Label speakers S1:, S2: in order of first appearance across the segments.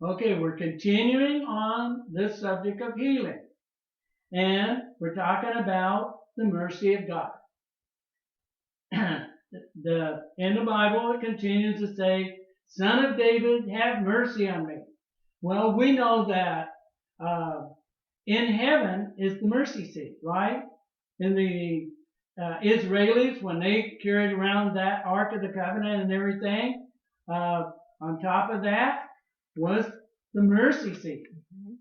S1: Okay, we're continuing on this subject of healing. And we're talking about the mercy of God. In the Bible, it continues to say, Son of David, have mercy on me. Well, we know that in heaven is the mercy seat, right? In the Israelis, when they carried around that Ark of the Covenant and everything, on top of that was the mercy seat.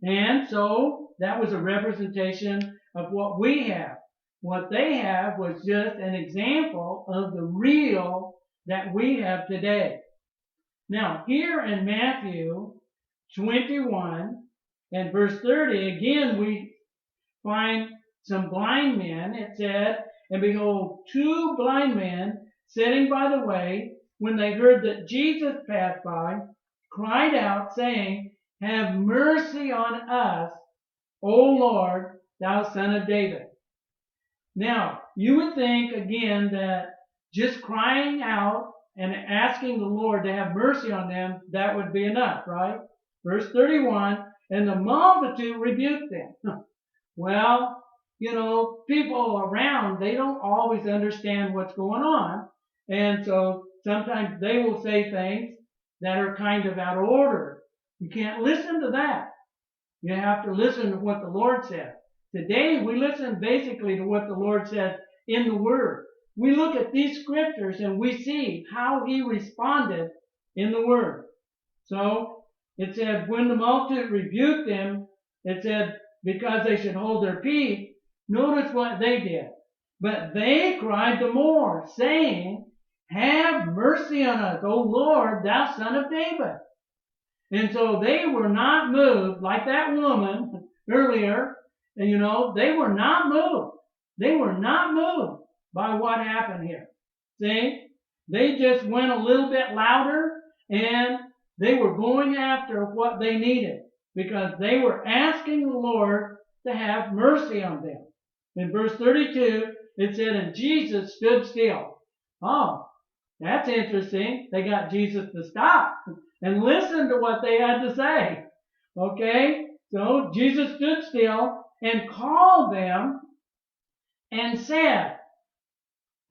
S1: And so that was a representation of what we have. What they have was just an example of the real that we have today. Now, here in Matthew 21 and verse 30, again, we find some blind men. It said, and behold, two blind men sitting by the way, when they heard that Jesus passed by, cried out, saying, Have mercy on us, O Lord, thou Son of David. Now, you would think, again, that just crying out and asking the Lord to have mercy on them, that would be enough, right? Verse 31, and the multitude rebuked them. Well, people around, they don't always understand what's going on. And so sometimes they will say things that are kind of out of order. You can't listen to that. You have to listen to what the Lord says. Today, we listen basically to what the Lord says in the Word. We look at these scriptures and we see how He responded in the Word. So, it said, when the multitude rebuked them, it said, because they should hold their peace, notice what they did. But they cried the more, saying, Have mercy on us, O Lord, thou Son of David. And so they were not moved, like that woman earlier, and they were not moved. They were not moved by what happened here. See? They just went a little bit louder, and they were going after what they needed, because they were asking the Lord to have mercy on them. In verse 32, it said, And Jesus stood still. Oh, that's interesting. They got Jesus to stop and listen to what they had to say. Okay? So Jesus stood still and called them and said,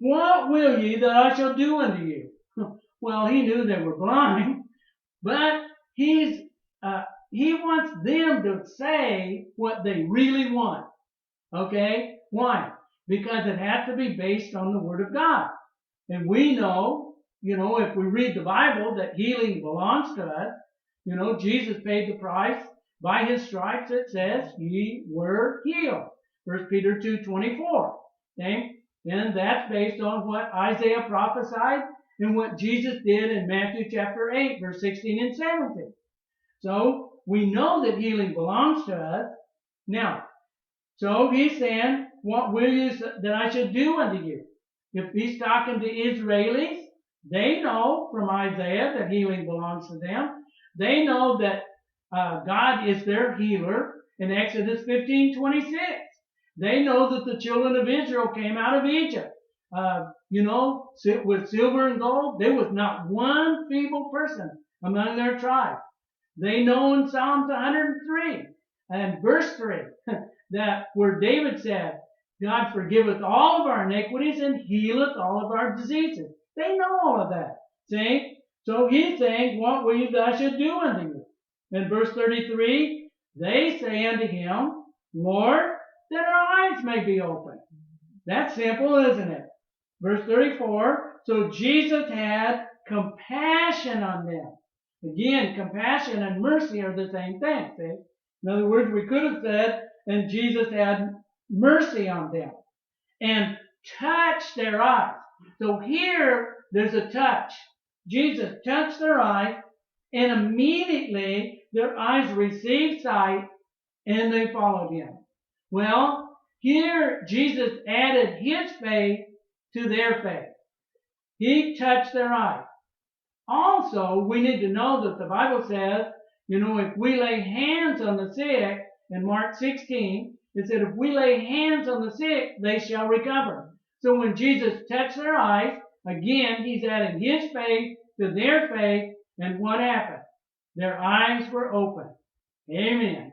S1: What will ye that I shall do unto you? Well, he knew they were blind, but he wants them to say what they really want. Okay? Why? Because it has to be based on the Word of God. And we know, if we read the Bible, that healing belongs to us. Jesus paid the price. By His stripes, it says, ye were healed. 1 Peter 2:24. Okay? And that's based on what Isaiah prophesied and what Jesus did in Matthew chapter 8, verse 16 and 17. So, we know that healing belongs to us. Now, so He's saying, what will you that I should do unto you? If He's talking to Israelis, they know from Isaiah that healing belongs to them. They know that God is their healer in Exodus 15:26. They know that the children of Israel came out of Egypt. With silver and gold, there was not one feeble person among their tribe. They know in Psalms 103 and verse 3 that where David said, God forgiveth all of our iniquities and healeth all of our diseases. They know all of that. See? So He's saying, What will you that I should do unto you? In verse 33, they say unto Him, Lord, that our eyes may be opened. That's simple, isn't it? Verse 34, so Jesus had compassion on them. Again, compassion and mercy are the same thing. See? In other words, we could have said, and Jesus had mercy on them and touched their eyes. So here, there's a touch. Jesus touched their eyes, and immediately their eyes received sight, and they followed Him. Well, here Jesus added His faith to their faith. He touched their eyes. Also, we need to know that the Bible says, if we lay hands on the sick, in Mark 16, it said, if we lay hands on the sick, they shall recover. So when Jesus touched their eyes, again, He's added His faith to their faith, and what happened? Their eyes were open. Amen.